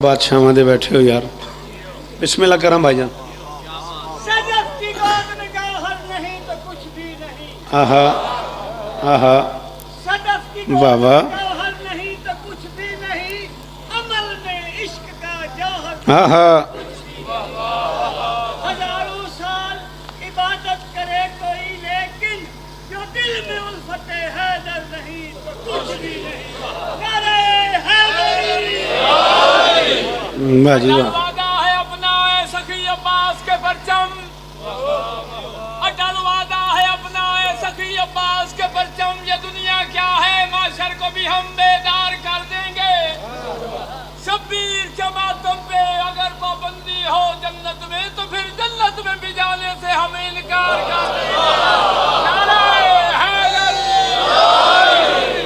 बादशाह दे बैठे हो यार, बिस्मिल्लाह करम भाईजान। आहा आहा बाबा, आहा हजारों साल इबादत करे कोई, लेकिन जो दिल में उल्फते हैदर नहीं तो कुछ भी नहीं। नारे हैदरी। बाजी वाह। वादा है अपना है सखी अब्बास के परचम, अटल वादा है अपना है सखी अब्बास के परचम। ये दुनिया क्या है, माशर को भी हम बेदार कर देंगे। शब्बीर के मातम पे अगर पाबंदी हो जन्नत में, तो फिर जन्नत में भी जाने से हम इनकार कर देंगे।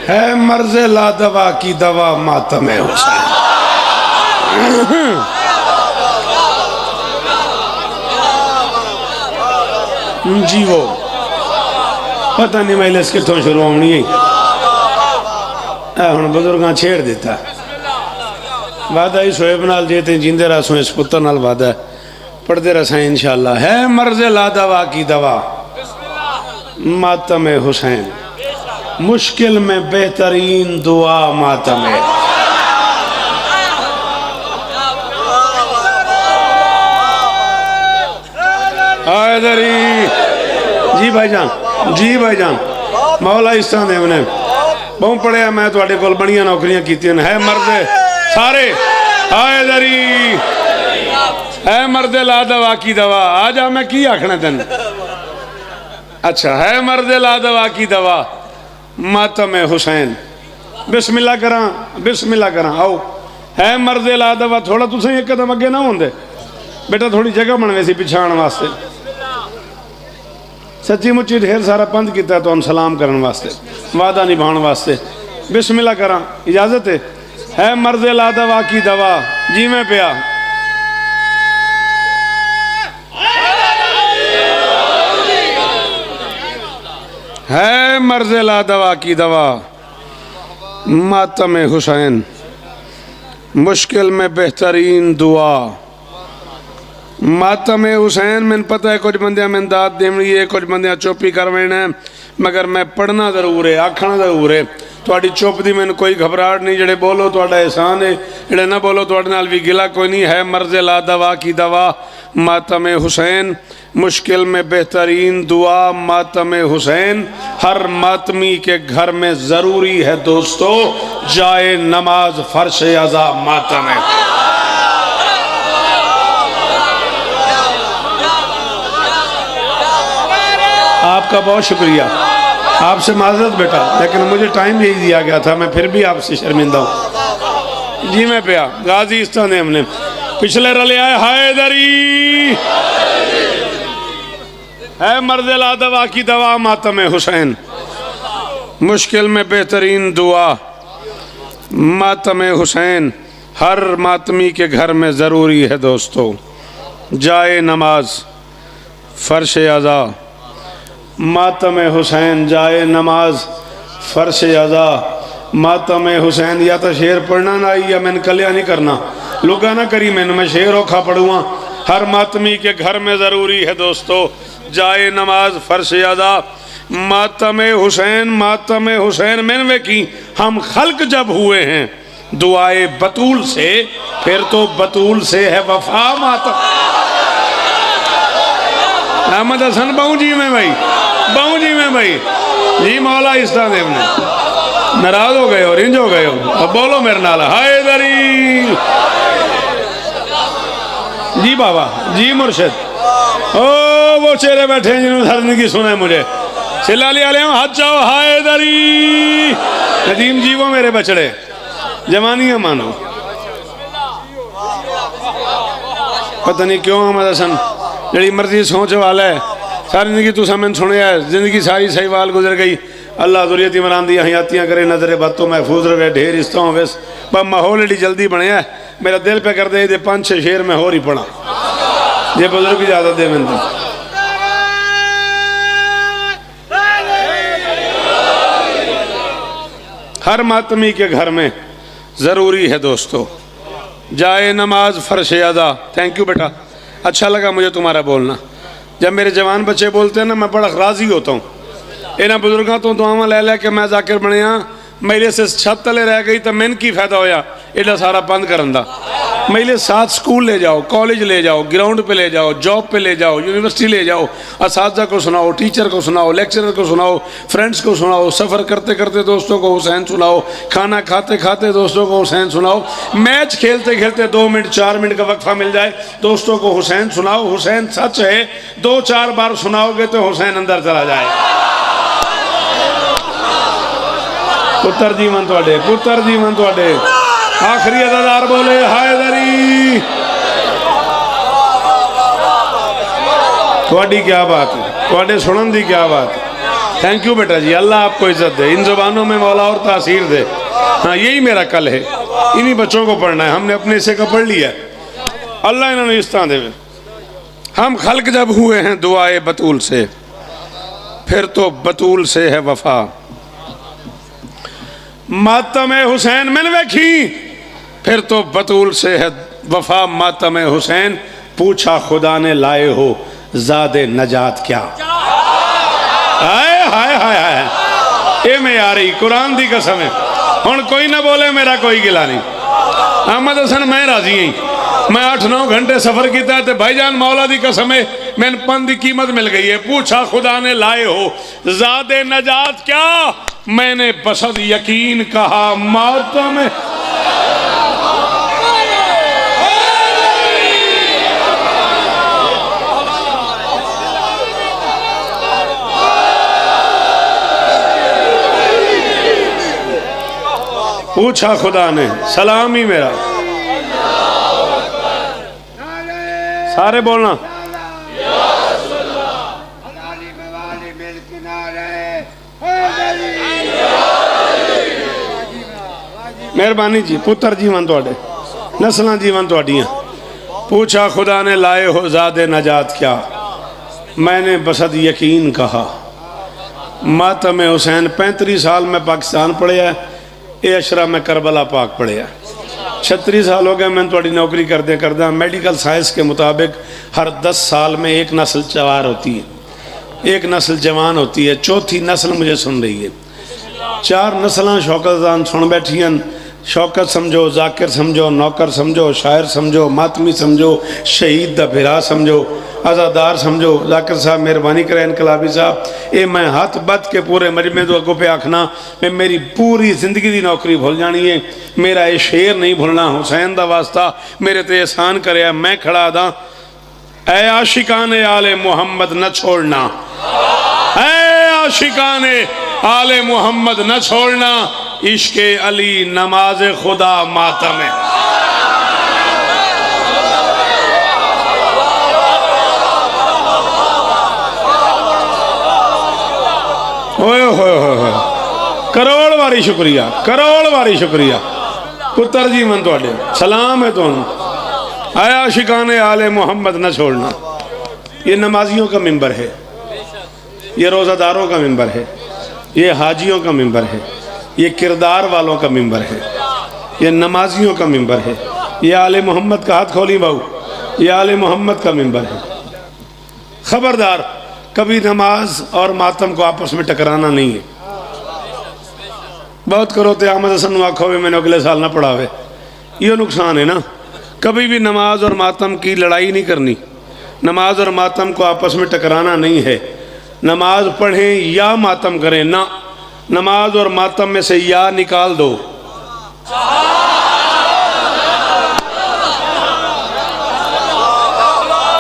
है मर्ज़ ला दवा की दवा मातम है हुसैन। जी वो पता नहीं महलिस कितों शुरू होनी है, हुण बुजुर्गां छेड़ दिता। वादा ही शोएब नाल जे ते जींदे रसों इस पुत्र नाल वादा पढ़ते रसा इंशाअल्लाह। है मर्ज़ ला दवा की दवा मातम हुसैन, मुश्किल में बेहतरीन दुआ मातम है। हैदरी जी भाईजान, जी भाईजान, मौला इस तरह दे ने बहुत पढ़िया, मैं तुहाडे कोल बड़ियां नौकरियां कीतियां ने। है मर्द सारे हैदरी, है मर्द ला दवा की दवा। आ जा, मैं की आखना तेन। अच्छा, है मर्द ला दवा की दवा मातम हुसैन। बिस्मिल्लाह करा, बिस्मिल्लाह करा। आओ, है मर्द ला दवा। थोड़ा तुम एक कदम अगे ना होंदे बेटा, थोड़ी जगह बनवे सी पिछाण वास्ते। सच्ची मुच्ची ढेर सारा पंथ किया तो सलाम करने वास्ते, वादा निभाने वास्ते। बिस्मिल्लाह करा, इजाजत है मर्द ला दवा की दवा जी में पिया। है मर्द ला दवा की दवा मातम हुसैन, मुश्किल में बेहतरीन दुआ मातम हुसैन। मैंने पता है कुछ बंद मैंने दाद देनी है, कुछ बंद चुप ही करवाना है, मगर मैं पढ़ना जरूर है, आखना जरूर है। थोड़ी चुप की मैंने कोई घबराहट नहीं, जड़े बोलो तो एहसान है, जड़े ना बोलो तो भी गिला कोई नहीं। है मर्ज़ ला दवा की दवा मातम हुसैन, मुश्किल में बेहतरीन दुआ मातम हुसैन। हर मातमी के घर में ज़रूरी है दोस्तों जाए नमाज फर्श अज़ा मातम है। आपका बहुत शुक्रिया, आपसे माजरत बेटा, लेकिन मुझे टाइम यही दिया गया था, मैं फिर भी आपसे शर्मिंदा हूँ। जी मैं पिया गाजी इस तरह हमने पिछले रले आए। हैदरी है मर्ज़ ला दवा की दवा मातम हुसैन, मुश्किल में बेहतरीन दुआ मातम हुसैन। हर मातमी के घर में ज़रूरी है दोस्तों जाए नमाज फर्श अज़ा मातम हुसैन। जाए नमाज फर्श अज़ा मातम हुसैन। या तो शेर पढ़ना ना आई या मैंने कलिया नहीं करना, लुगा ना करी मैंने, मैं शेर औखा पढ़ूँगा। हर मातमी के घर में ज़रूरी है दोस्तों जाए नमाज फर्श अज़ा मातम हुसैन। मातम हुसैन मैंने वेखी हम खल्क जब हुए हैं दुआए बतूल से, फिर तो बतूल से है वफा मातम। अहमद हसन बाऊ जी में भाई, बाऊ जी में भाई जी मौला इस तरह देव ने नाराज हो गए और इंज हो गए हो। अब बोलो मेरे नाल हैदरी जी बाबा जी मुर्शिद। ओ वो चेहरे बैठे हैं जिन्होंने हर जिंदगी सुना है मुझे, सिलाली आले हाथ चाहो हैदरी। नदीम जी वो मेरे बछड़े जवानियां मानो। पता नहीं क्यों अहमद हसन जड़ी मर्जी सोच वाला है, सारी जिंदगी तुसा मैंने सुनिया है, जिंदगी सारी सही वाल गुजर गई। अल्लाह दुरियत इमरान दी हयातियाँ करे, नजरे बातों महफूज रहे, ढेर इस तरह होवे। पर माहौल एडी जल्दी बनया, मेरा दिल पे कर दे 5-6 शेर में हो ही पढ़ा जे बुजुर्ग इजाजत दे मैंने। हर मातमी के घर में ज़रूरी है दोस्तों जाए नमाज फर्श अदा। थैंक यू बेटा, अच्छा लगा मुझे तुम्हारा बोलना। जब मेरे जवान बच्चे बोलते हैं ना, मैं बड़ा राज़ी होता हूँ। इन्होंने बुजुर्गों तो दुआवां लै लै के मैं जाकिर बनया, मेरे से छत तले रह गई तो मैंने की फायदा होया एडा सारा बंद करन दा। मेरे साथ स्कूल ले जाओ, कॉलेज ले जाओ, ग्राउंड पे ले जाओ, जॉब पे ले जाओ, यूनिवर्सिटी ले जाओ, असातिज़ा को सुनाओ, टीचर को सुनाओ, लेक्चरर को सुनाओ, फ्रेंड्स को सुनाओ, सफ़र करते करते दोस्तों को हुसैन सुनाओ, खाना खाते खाते दोस्तों को हुसैन सुनाओ, मैच खेलते खेलते 2 मिनट 4 मिनट का वक्फा मिल जाए दोस्तों को हुसैन सुनाओ। हुसैन सच है, 2-4 बार सुनाओगे तो हुसैन अंदर चला जाए। पुत्र जीवन थोड़े, पुत्र जीवन थोड़े। आखिरी अदादार बोले हैदरी। थोड़ी क्या बात है, थोड़े सुनन दी क्या बात है। थैंक यू बेटा जी, अल्लाह आपको इज्जत दे, इन जुबानों में मौला और तासीर दे। हाँ यही मेरा कल है, इन्हीं बच्चों को पढ़ना है, हमने अपने से का पढ़ लिया, अल्लाह इन्होंने इस तरह दे। हम खल्क जब हुए हैं दुआए बतूल से, फिर तो बतूल से है वफा। मातम हुसैन मैंने वेखी, फिर तो बतूल से है वफा। मातम हुसैन पूछा खुदा ने लाए हो ज़ादे नजात क्या। हाय हाय हाय हाय, ये मैं आ रही कुरान दी कसम है। हुण कोई ना बोले मेरा कोई गिला नहीं। अहमद हसन मैं राजी हूँ, मैं 8-9 घंटे सफर किया तो भाईजान मौला दी कसम है मैंने पन की कीमत मिल गई है। पूछा खुदा ने लाए हो ज़ादे नजात क्या, मैंने बसद यकीन कहा मातम। पूछा खुदा ने, सलाम ही मेरा, सारे बोलना। मेहरबानी जी, पुत्र जीवन थोड़े, नस्ल जीवन थोड़ियाँ। पूछा खुदा ने लाए हो ज़ादे नजात क्या, मैंने बसद यकीन कहा मातम हुसैन। 35 साल में पाकिस्तान पढ़िया, ये अशरा में करबला पाक पढ़िया। 36 साल हो गए मैंने थोड़ी नौकरी करदे करदा। मेडिकल साइंस के मुताबिक हर 10 साल में एक नस्ल चवार होती है, एक नस्ल जवान होती है, चौथी नस्ल मुझे सुन रही है। 4 नस्लां शौकतदान सुन बैठियन। शौकत समझो, जाकिर समझो, नौकर समझो, शायर समझो, मातमी समझो, शहीद दा भिरा समझो, आज़ादार समझो। जाकिर साहब मेहरबानी करें, इनकलाबी साहब, ये मैं हाथ बद के पूरे मजमे तो अगों पे आखना, मैं मेरी पूरी जिंदगी की नौकरी भूल जानी है, मेरा ये शेर नहीं भूलना। हुसैन दा वास्ता मेरे ते एहसान करे, मैं खड़ा दा। ऐ आशिकाने आले मोहम्मद न छोड़ना, ऐ आशिकाने आले मोहम्मद न छोड़ना, इश्के अली नमाज खुदा मातम है। ओए होए होए, करोड़ वारी शुक्रिया, करोड़ वारी शुक्रिया। पुत्र जी मन थोड़े सलाम है तुहानू। आया शिकाने आले मोहम्मद न छोड़ना। ये नमाजियों का मिंबर है, ये रोज़ादारों का मिंबर है, ये हाजियों का मिंबर है, ये किरदार वालों का मिंबर है, ये नमाजियों का मिंबर है। ये आले मोहम्मद का हाथ खोली बाबू, ये आले मोहम्मद का मिंबर है। खबरदार, कभी नमाज और मातम को आपस में टकराना नहीं है। बहुत करो तो अहमद हसन आखो भी मैंने अगले साल ना पढ़ावे, ये नुकसान है ना। कभी भी नमाज और मातम की लड़ाई नहीं करनी, नमाज और मातम को आपस में टकराना नहीं है। नमाज पढ़ें या मातम करें ना, नमाज और मातम में से या निकाल दो।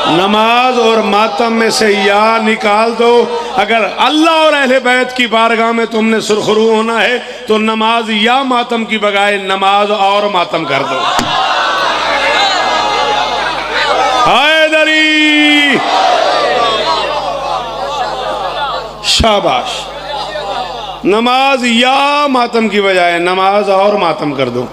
नमाज और मातम में से या निकाल दो। अगर अल्लाह और अहले बैत की बारगाह में तुमने सुरखरू होना है तो नमाज या मातम की बजाय नमाज और मातम कर दो। हैदरी, शाबाश। नमाज या मातम की बजाय नमाज और मातम कर दो।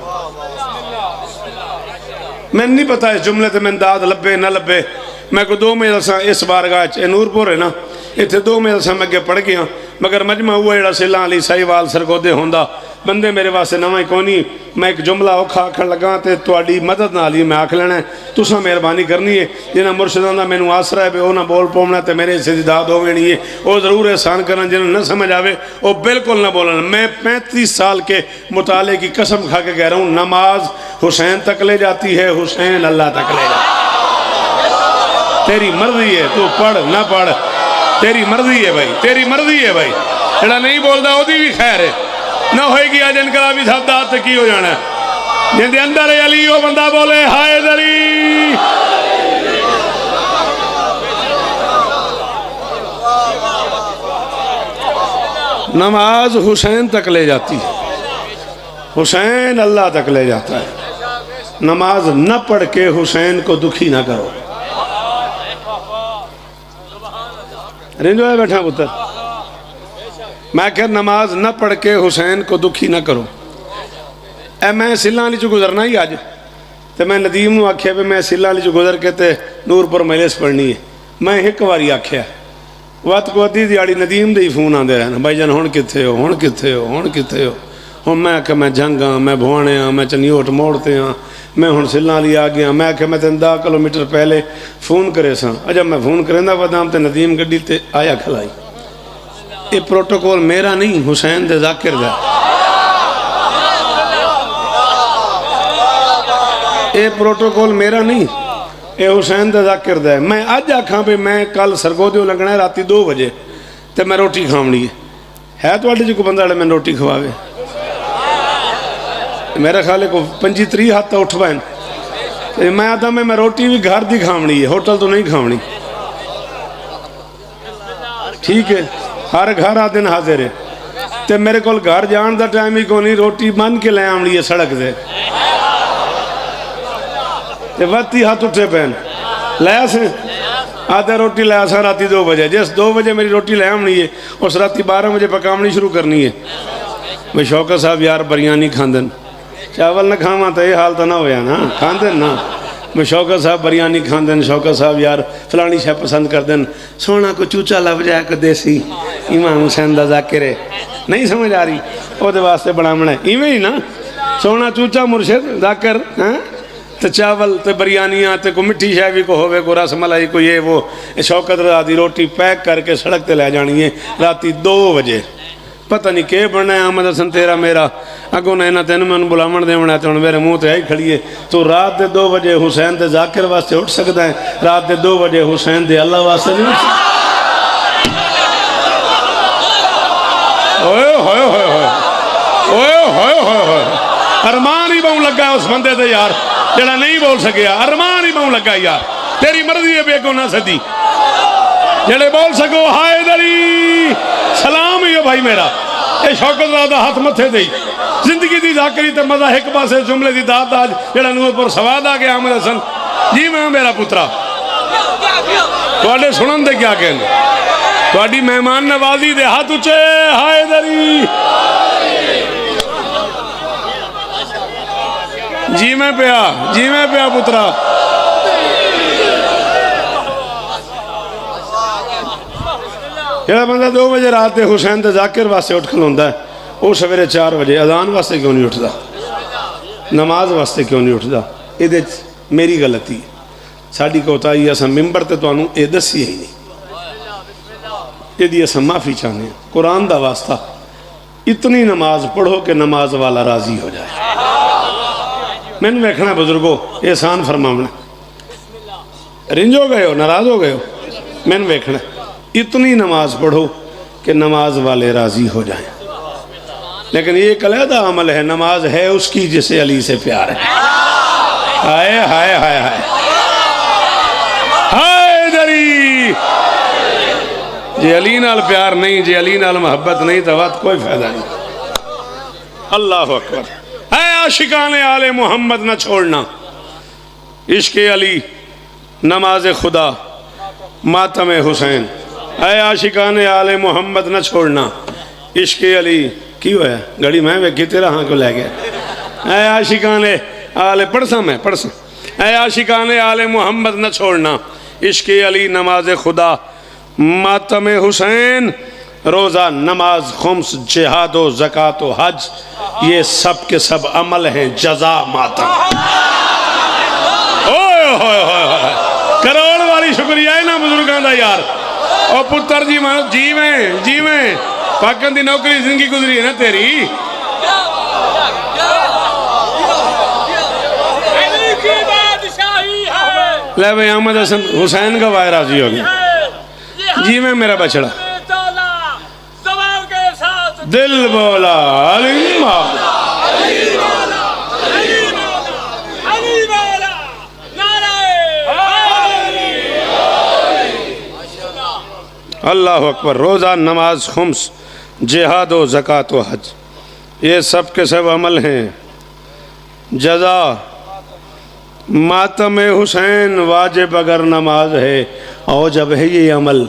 मैं नहीं पता इस जुमले से मैं दाद लब्बे न लब्बे। मैं को 2 मजलसा इस बारगाह नूरपुर है ना, इतने 2 मजलसा मैं अगे पढ़ गया। मगर मजमा हुआ जड़ा सिला अली साहिवाल सरगोदे होंदा बंदे मेरे वास्ते नवा ही कोनी। मैं एक जुमला औखा आखन लगा तो तुहाडी मदद नाल ही मैं आख लेना है। तुसां मेहरबानी करनी है, जिन्हां मुर्शिदां दा मैनूं आसरा है वो ना बोल पाउणा तो मेरे हिस्से दी दाद हो वेणी है। वो ज़रूर एहसान करना, जिन्हें न समझ आवे वो बिल्कुल ना बोलन। मैं 35 साल के मुताले की कसम खा के कह रहा हूँ, नमाज हुसैन तक ले जाती है, हुसैन अल्लाह तक ले जाती है। तेरी मर्जी है, तू पढ़ ना पढ़, तेरी मर्जी है भाई, तेरी मर्जी है भाई। जड़ा नहीं बोलता ओदी भी खैर है, ना होएगी अज इनकलाबी साहब दात ते की हो जाना। जिंदे अंदर है अली वो बंदा बोले हाय अली। नमाज हुसैन तक ले जाती है, हुसैन अल्लाह तक ले जाता है। नमाज न पढ़ के हुसैन को दुखी ना करो। रिंजो है बैठा पुत्र, मैं क्या नमाज न पढ़ के हुसैन को दुखी ना करो। ए मैं सिल्ला अली चो गुजरना ही अज, तो मैं नदीम नूं आख्या भी मैं सिल्ला अली चो गुजर के ते नूरपुर मजलिस पढ़नी है। मैं एक बारी आख्या, वत को अद्धी दिहाड़ी नदीम दे ही फोन आते रहन, भाई जान हुण कित्थे हो, हुण कित्थे हो, हुण कित्थे हो। हुण मैं आख्या मैं जंग हाँ, मैं भुआणे हाँ, मैं चनियोट मोड़ ते हाँ, मैं हुण सिल्ला अली आ गया। मैं आख्या मैं तेन 10 किलोमीटर पहले फोन करे सा, जब मैं फोन करेंदा बदाम तो नदीम गड्डी ते आया खलाई। ये प्रोटोकॉल मेरा नहीं, हुसैन दे जाकिर दा। ये प्रोटोकॉल मेरा नहीं, ये हुसैन दे जाकिर दा। मैं अज आखा भी मैं कल सरगोदियों लगना है राती 2 बजे तो मैं रोटी खावनी है तुहाडे च कोई बंदा मैं रोटी खवावे? मेरा ख्याल है को 25-30 हाथ तो उठ पैन। मैं आता मैं रोटी भी घर की खावनी है, होटल तो नहीं खावनी। ठीक है, हर घर आ दिन हाजिर है, तो मेरे को घर जान का टाइम ही को नहीं, रोटी बन के लै आनी है सड़क से। वती हाथ उठे पैन लै से आधा रोटी लै सा राती 2 बजे। जिस 2 बजे मेरी रोटी लै आनी है उस राती 12 बजे पकावनी शुरू करनी है। भाई शौकत साहब यार बिरयानी खांदन, चावल न खावा तो ये हाल तो ना होया ना, खांदे ना। मैं शौकत साहब बिरयानी खांदन, शौकत साहब यार फलानी शह पसंद कर देन। सोना को चूचा लभ जाए को देसी इमाम हुसैन दा जाकिर है, नहीं समझ आ रही, वो वास्ते बनावना है इवें ही ना। सोना चूचा मुर्शिद जाकिर हैं, तो चावल तो बिरयानियाँ तो कोई मिट्ठी शह भी को होवे, को रस मलाई को ये वो। शौकत रजा दी रोटी पैक करके सड़क ते लै जानी है राती 2 बजे। पता नहीं के बनना है आमद हसन तेरा मेरा, अगों ना तेन मैं बुलावन देवना तो मेरे मुँह ते आई खड़ी है। तो रात के 2 बजे हुसैन दे जाकिर वास्ते उठ सकता है, रात के 2 बजे हुसैन दे अल्लाह वास्ते नहीं उठ सकता। अरमान ही बहु लगा उस बंदे ते यार जरा नहीं बोल सकिया, अरमान ही बहु लगा यार। तेरी मर्जी है बेगो ना सदी, जड़े बोल सको हाय दरी सलाम ही है भाई मेरा। ये शौकत रादा हाथ मथे दे जिंदगी की जाकरी तो मजा एक पासे जुमले की दात आज जड़ा नूरपुर सवाद आ गया। आमिर हसन जी मैं मेरा पुत्रा थोड़े सुनन दे क्या कहने, थोड़ी मेहमान नवाजी दे हाथ उचे हाय दरी जी मैं पिया पुत्रा। जरा बंदा 2 बजे रात के हुसैन दे जाकिर वास्ते उठ खलोंदा है, वो सवेरे 4 बजे अजान वास्ते क्यों नहीं उठता, नमाज वास्ते क्यों नहीं उठता? ये मेरी गलती है, साड़ी कोताही। अस मिंबर ते तुहानू ये दसी ही नहीं, यदि अस माफ़ी चाहते हैं। कुरान का वास्ता इतनी नमाज पढ़ो कि नमाज वाला राजी हो जाए। मैंने वेखना बुजुर्गो एहसान फरमावना, रिंज हो गए हो, नाराज हो गए हो, मैंने वेखना इतनी नमाज पढ़ो कि नमाज वाले राजी हो जाएं। लेकिन ये एक अलहदा अमल है, नमाज है उसकी जिसे अली से प्यार है। हाय हाय हाय हाय हाय दरी, जे अली नाल प्यार नहीं, जे अली नाल मोहब्बत नहीं तो बात कोई फायदा नहीं। अल्लाह अकबर। है आशिकाने आले मोहम्मद न छोड़ना, इश्क अली नमाज खुदा मातम हुसैन। है आशिकाने आले मोहम्मद न छोड़ना, इश्क अली की होया घड़ी मैं वेखी तेरा हाँ को लै गया। है आशिकाने आले पढ़सा मैं पढ़सा, है आशिकाने आले मोहम्मद न छोड़ना, इश्क अली नमाज खुदा मातम हुसैन। रोज़ा, नमाज, खुम्स, जिहाद व ज़कात व हज, ये सब के सब अमल हैं जज़ा मातम। ओए होए होए, करोड़ वाली शुक्रिया है ना बुजुर्गों का यार। और पुत्र जी जीवें पाकन की नौकरी जिंदगी गुजरी है ना तेरी। अली की बादशाही है। ले भाई अहमद हसन हुसैन का वायरा जी हो गया। जीवें मेरा बछड़ा, दिल बोला अली मौला, अल्लाह अकबर। रोज़ा, नमाज, खुम्स, जिहाद व ज़कात व हज, ये सब के सब अमल हैं जज़ा मातम हुसैन वाजिब अगर नमाज है और जब है ये अमल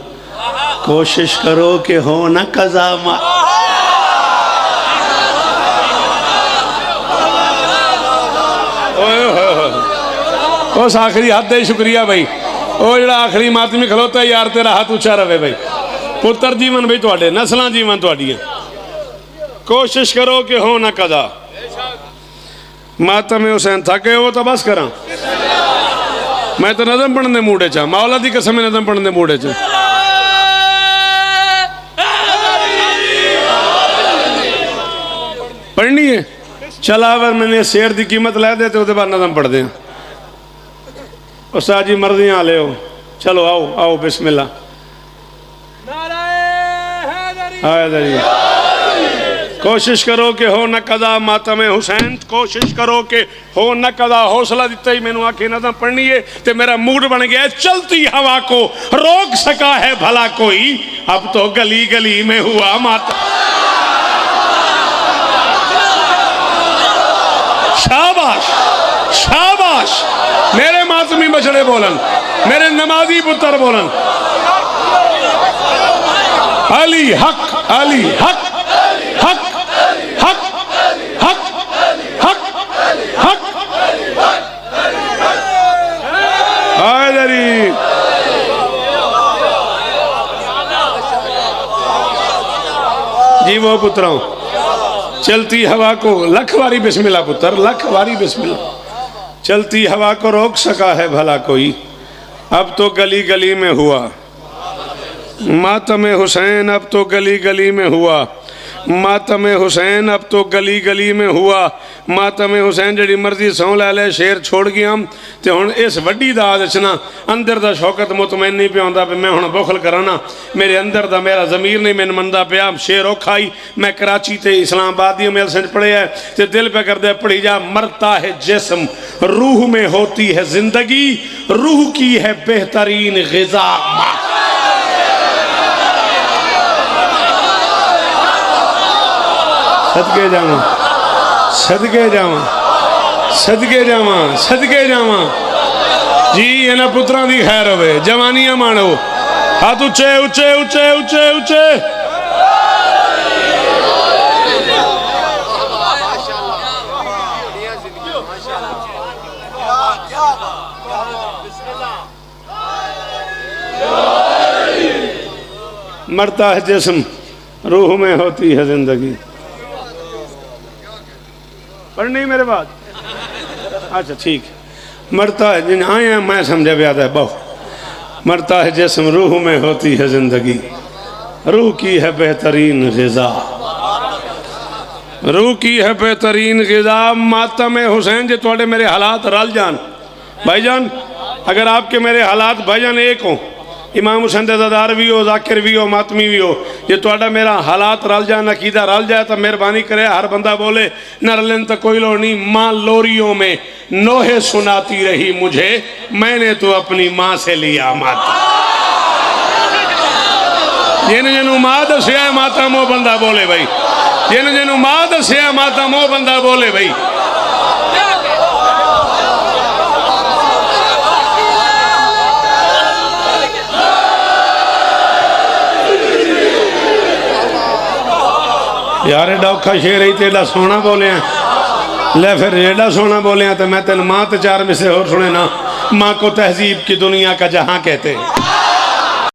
कोशिश करो कि हो न कज़ा मा। उस आखिरी हद दे शुक्रिया भाई। वो जड़ा आखिरी मातमी खलोता है यार, तेरा हाथ ऊंचा रहे भाई। पुत्र जीवन भाई थोड़े, नस्ल जीवन थोड़ियां, कोशिश करो कि हो ना कदा। मातम हुसैन थके हो तो बस करा। मैं तो नज़म पढ़ने मूडे चा, मौला दी कसम नज़म पढ़ने मूडे चा। पढ़नी है चला, अगर मैंने शेर की कीमत लै दे तो उसके बाद नज़म पढ़ दें। उस्ताद जी मर्जियाँ ले हो, चलो आओ आओ बिस्मिल्लाह। कोशिश करो कि हो न कदा मातम हुसैन, कोशिश करो कि हो न कदा। हौसला दिता ही मैनू आखी नज़म पढ़नी है तो मेरा मूड बन गया। चलती हवा को रोक सका है भला कोई, अब तो गली गली में हुआ मातम। शाबाश शाबाश, मेरे मातमी बछड़े बोलन, मेरे नमाजी पुत्र बोलन। अली हक, अली हक, हक हक हक हक हक। हायदरी जी वो पुत्रों, चलती हवा को लख वारी बिस्मिल्लाह पुत्र, लख वारी बिस्मिल्लाह। चलती हवा को रोक सका है भला कोई, अब तो गली गली में हुआ मातम हुसैन, अब तो गली गली में हुआ मातम हुसैन, अब तो गली गली में हुआ मातम हुसैन। जड़ी मर्जी सौ लै ले शेर छोड़ गया तो हुण इस वड्डी दाद च ना अंदर दा शौकत मुतमैन नहीं पिया भी मैं हुण बुखल करा ना, मेरे अंदर दा मेरा ज़मीर नहीं मैनू मनदा पिया। शेर औखा ही मैं कराची ते इस्लामाबाद दी मेल सेंट पढ़िया है तो दिल पे कर दे पढ़ी जा। मरता है जिस्म रूह में होती है जिंदगी, रूह की है बेहतरीन ग़िज़ा। सदके जावा सदके जावा सदके जावा सदके जावा जी। इन्हां पुत्रां दी खैर होवे, जवानियां माणो। हाथ उच्चे उच्चे उच्चे उच्चे उच्चे। मरता है जिस्म रूह में होती है जिंदगी। पर नहीं मेरे बाद अच्छा ठीक। मरता है जिन आया मैं समझा ब्याद है बहु। मरता है जिस्म रूह में होती है जिंदगी, रूह की है बेहतरीन ग़िज़ा, रूह की है बेहतरीन ग़िज़ा। मातम हुसैन जे थोड़े मेरे हालात रल जान भाईजान, अगर आपके मेरे हालात भाईजान एक हों, इमाम हुसैन ददार भी हो, जाकिर भी हो, मातमी भी हो, जे थोड़ा मेरा हालात रल जाए, अकीदा रल जाए तो मेहरबानी करे हर बंदा बोले न रलन तो कोई लोड़ नहीं। माँ लोरियों में नोहे सुनाती रही मुझे, मैंने तो अपनी माँ से लिया माता। जिन जिनू माँ दसिया माता मोह बंदा बोले भाई, जिन जिनू माँ दसिया माता मोह बंदा बोले भाई। यार एडा औखा शेर ही तो एडा सोहना बोलिया, ले फिर एडा सोहना बोलिया तो मैं तेन माँ तो चार मिसे होर सुने ना। माँ को तहजीब की दुनिया का जहाँ कहते हैं।